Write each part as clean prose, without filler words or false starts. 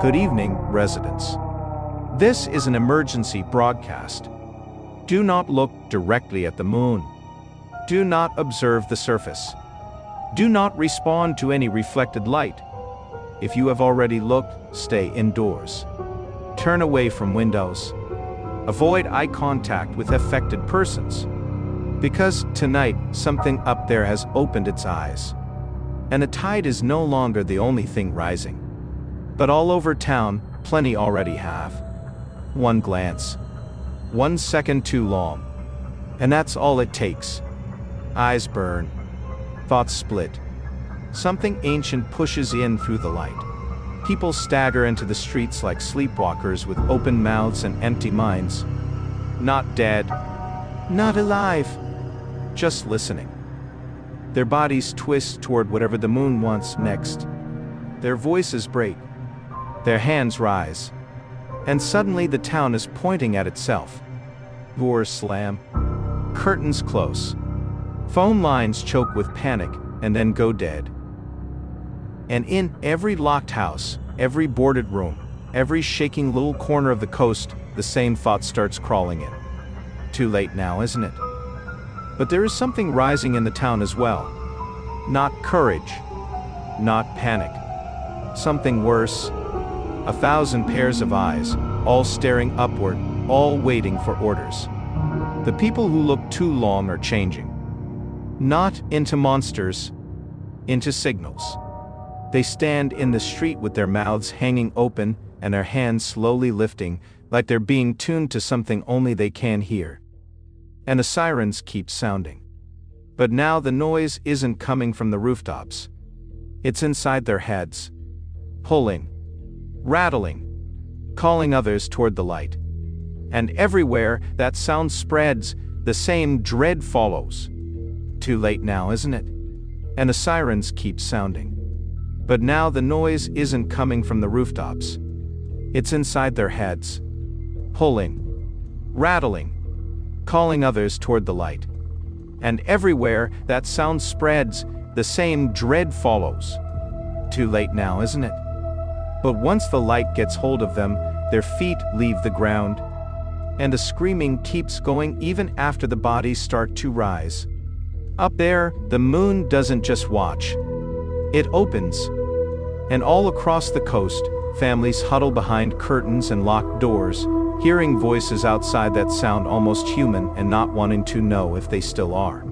Good evening, residents. This is an emergency broadcast. Do not look directly at the moon. Do not observe the surface. Do not respond to any reflected light. If you have already looked, stay indoors. Turn away from windows. Avoid eye contact with affected persons. Because tonight, something up there has opened its eyes. And the tide is no longer the only thing rising. But all over town, plenty already have. One glance. 1 second too long. And that's all it takes. Eyes burn. Thoughts split. Something ancient pushes in through the light. People stagger into the streets like sleepwalkers with open mouths and empty minds. Not dead. Not alive. Just listening. Their bodies twist toward whatever the moon wants next. Their voices break. Their hands rise. And suddenly the town is pointing at itself. Doors slam. Curtains close. Phone lines choke with panic and then go dead. And in every locked house, every boarded room, every shaking little corner of the coast, the same thought starts crawling in. Too late now, isn't it? But there is something rising in the town as well. Not courage. Not panic. Something worse. 1,000 pairs of eyes, all staring upward, all waiting for orders. The people who look too long are changing. Not into monsters, into signals. They stand in the street with their mouths hanging open and their hands slowly lifting, like they're being tuned to something only they can hear. And the sirens keep sounding. But now the noise isn't coming from the rooftops. It's inside their heads. Pulling. Rattling. Calling others toward the light. And everywhere that sound spreads, the same dread follows. Too late now, isn't it? And the sirens keep sounding. But now the noise isn't coming from the rooftops. It's inside their heads. Pulling. Rattling. Calling others toward the light. And everywhere that sound spreads, the same dread follows. Too late now, isn't it? But once the light gets hold of them, their feet leave the ground. And the screaming keeps going even after the bodies start to rise. Up there, the moon doesn't just watch. It opens. And all across the coast, families huddle behind curtains and locked doors, hearing voices outside that sound almost human and not wanting to know if they still are.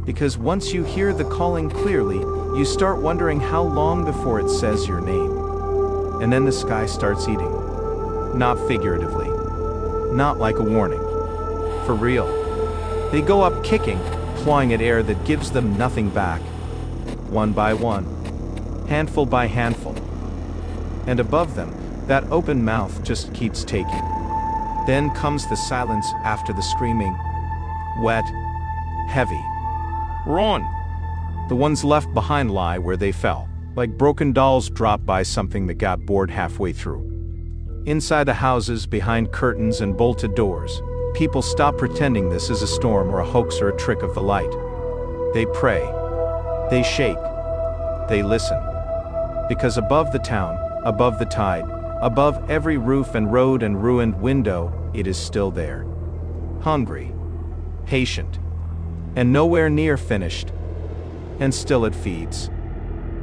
Because once you hear the calling clearly, you start wondering how long before it says your name. And then the sky starts eating. Not figuratively. Not like a warning. For real. They go up kicking, clawing at air that gives them nothing back. One by one. Handful by handful. And above them, that open mouth just keeps taking. Then comes the silence after the screaming. Wet. Heavy. Run! The ones left behind lie where they fell, like broken dolls dropped by something that got bored halfway through. Inside the houses, behind curtains and bolted doors, people stop pretending this is a storm or a hoax or a trick of the light. They pray. They shake. They listen. Because above the town, above the tide, above every roof and road and ruined window, it is still there. Hungry. Patient. And nowhere near finished. And still it feeds.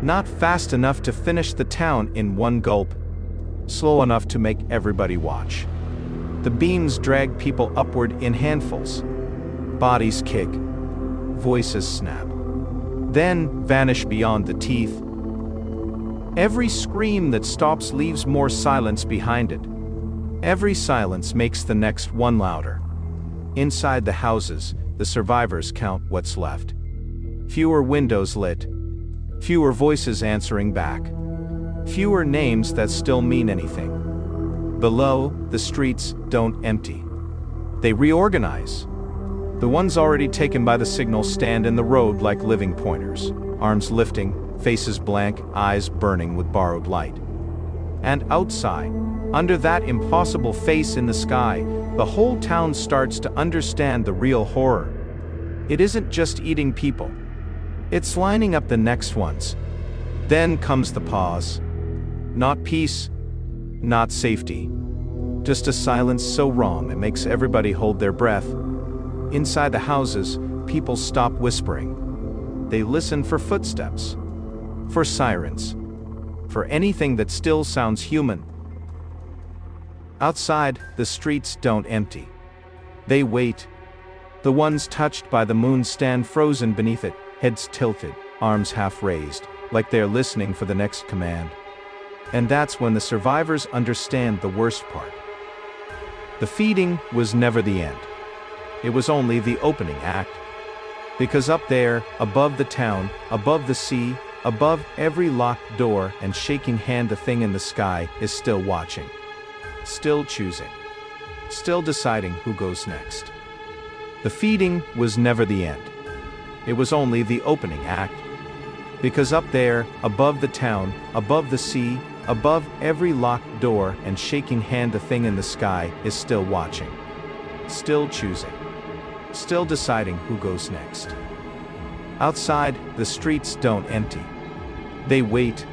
Not fast enough to finish the town in one gulp. Slow enough to make everybody watch. The beams drag people upward in handfuls. Bodies kick. Voices snap. Then vanish beyond the teeth. Every scream that stops leaves more silence behind it. Every silence makes the next one louder. Inside the houses, the survivors count what's left. Fewer windows lit. Fewer voices answering back. Fewer names that still mean anything. Below, the streets don't empty. They reorganize. The ones already taken by the signal stand in the road like living pointers, arms lifting, faces blank, eyes burning with borrowed light. And outside, under that impossible face in the sky, the whole town starts to understand the real horror. It isn't just eating people. It's lining up the next ones. Then comes the pause. Not peace, not safety. Just a silence so wrong it makes everybody hold their breath. Inside the houses, people stop whispering. They listen for footsteps, for sirens, for anything that still sounds human. Outside, the streets don't empty. They wait. The ones touched by the moon stand frozen beneath it, heads tilted, arms half raised, like they're listening for the next command. And that's when the survivors understand the worst part. The feeding was never the end. It was only the opening act. Because up there, above the town, above the sea, above every locked door and shaking hand, the thing in the sky is still watching. Still choosing. Still deciding who goes next. The feeding was never the end. It was only the opening act. Because up there, above the town, above the sea, above every locked door and shaking hand, the thing in the sky is still watching. Still choosing. Still deciding who goes next. Outside, the streets don't empty. They wait.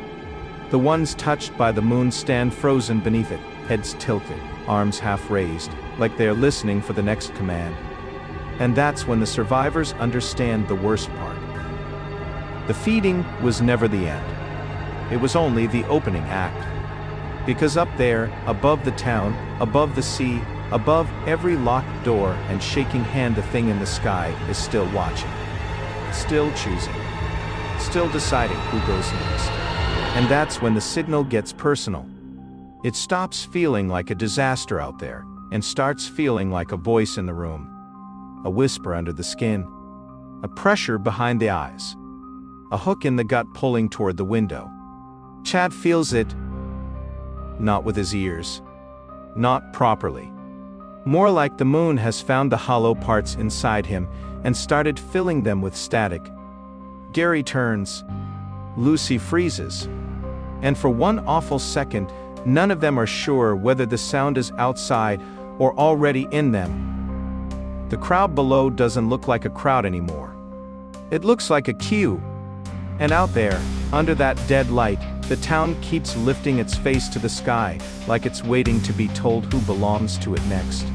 The ones touched by the moon stand frozen beneath it, heads tilted, arms half raised, like they're listening for the next command. And that's when the survivors understand the worst part. The feeding was never the end. It was only the opening act. Because up there, above the town, above the sea, above every locked door and shaking hand, the thing in the sky is still watching. Still choosing. Still deciding who goes next. And that's when the signal gets personal. It stops feeling like a disaster out there and starts feeling like a voice in the room. A whisper under the skin. A pressure behind the eyes. A hook in the gut pulling toward the window. Chad feels it. Not with his ears. Not properly. More like the moon has found the hollow parts inside him and started filling them with static. Gary turns. Lucy freezes. And for one awful second, none of them are sure whether the sound is outside or already in them. The crowd below doesn't look like a crowd anymore. It looks like a queue. And out there, under that dead light, the town keeps lifting its face to the sky, like it's waiting to be told who belongs to it next.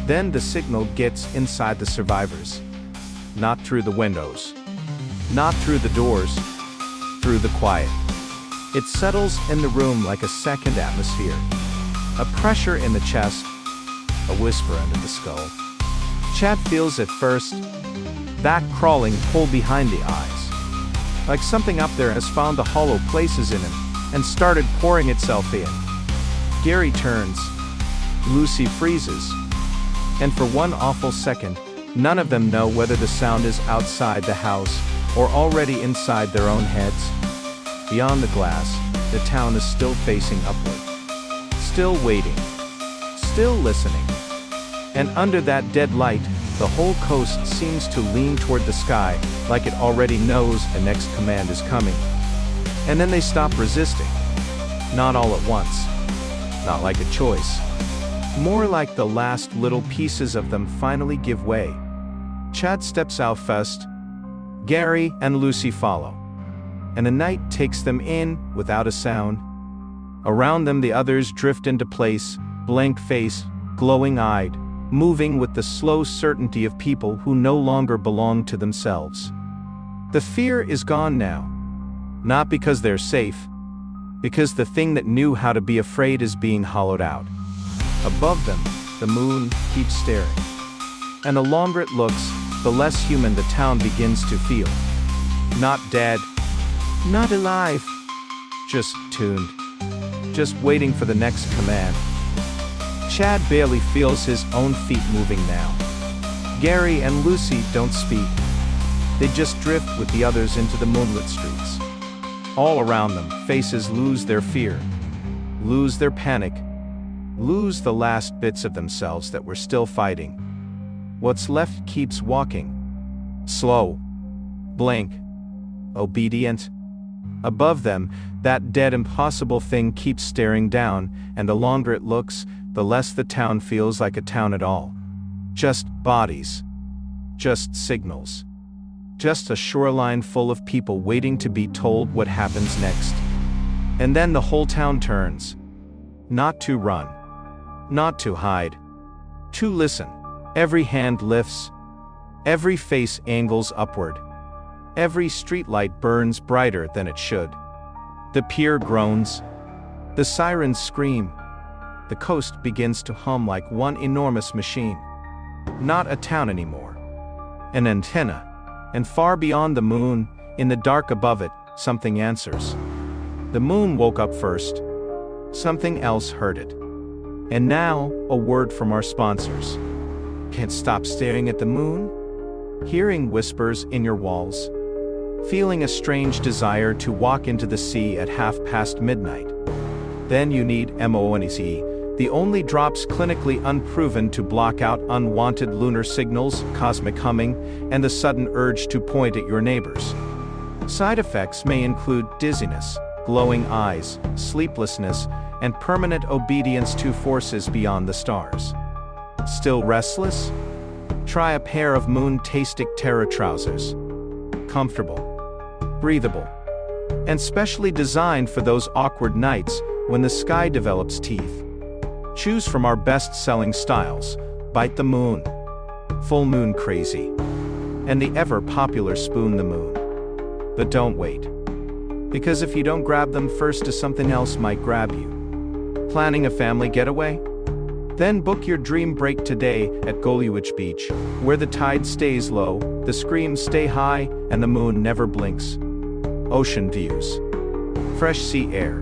Then the signal gets inside the survivors. Not through the windows. Not through the doors. Through the quiet. It settles in the room like a second atmosphere. A pressure in the chest. A whisper under the skull. Chad feels it first. That crawling pull behind the eyes. Like something up there has found the hollow places in him and started pouring itself in. Gary turns. Lucy freezes. And for one awful second, none of them know whether the sound is outside the house or already inside their own heads. Beyond the glass, the town is still facing upward. Still waiting. Still listening. And under that dead light, the whole coast seems to lean toward the sky, like it already knows the next command is coming. And then they stop resisting. Not all at once. Not like a choice. More like the last little pieces of them finally give way. Chad steps out first. Gary and Lucy follow. And the night takes them in without a sound. Around them the others drift into place, blank-faced, glowing-eyed, moving with the slow certainty of people who no longer belong to themselves. The fear is gone now. Not because they're safe, because the thing that knew how to be afraid is being hollowed out. Above them, the moon keeps staring. And the longer it looks, the less human the town begins to feel. Not dead. Not alive. Just tuned. Just waiting for the next command. Chad barely feels his own feet moving now. Gary and Lucy don't speak. They just drift with the others into the moonlit streets. All around them, faces lose their fear, lose their panic, lose the last bits of themselves that were still fighting. What's left keeps walking. Slow. Blank. Obedient. Above them, that dead impossible thing keeps staring down, and the longer it looks, the less the town feels like a town at all. Just bodies. Just signals. Just a shoreline full of people waiting to be told what happens next. And then the whole town turns. Not to run. Not to hide. To listen. Every hand lifts. Every face angles upward. Every streetlight burns brighter than it should. The pier groans. The sirens scream. The coast begins to hum like one enormous machine. Not a town anymore. An antenna. And far beyond the moon, in the dark above it, something answers. The moon woke up first. Something else heard it. And now, a word from our sponsors. Can't stop staring at the moon? Hearing whispers in your walls? Feeling a strange desire to walk into the sea at midnight? Then you need MONEC, the only drops clinically unproven to block out unwanted lunar signals, cosmic humming, and the sudden urge to point at your neighbors. Side effects may include dizziness, glowing eyes, sleeplessness, and permanent obedience to forces beyond the stars. Still restless? Try a pair of moon-tastic Terra trousers. Comfortable, breathable, and specially designed for those awkward nights when the sky develops teeth. Choose from our best-selling styles: Bite the Moon, Full Moon Crazy, and the ever-popular Spoon the Moon. But don't wait. Because if you don't grab them first, something else might grab you. Planning a family getaway? Then book your dream break today at Goliwich Beach, where the tide stays low, the screams stay high, and the moon never blinks. Ocean views, fresh sea air,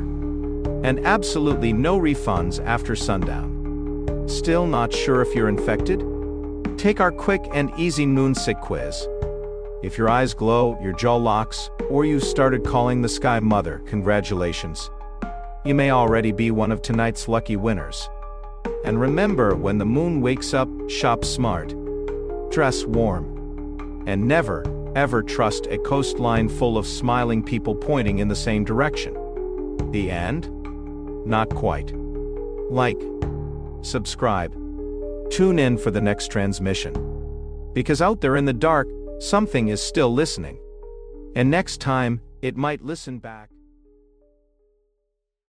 and absolutely no refunds after sundown. Still not sure if you're infected? Take our quick and easy Moonsick quiz. If your eyes glow, your jaw locks, or you started calling the sky mother, congratulations. You may already be one of tonight's lucky winners. And remember, when the moon wakes up, shop smart, dress warm, and never, ever trust a coastline full of smiling people pointing in the same direction. The end? Not quite. Like, subscribe, tune in for the next transmission. Because out there in the dark, something is still listening. And next time, it might listen back.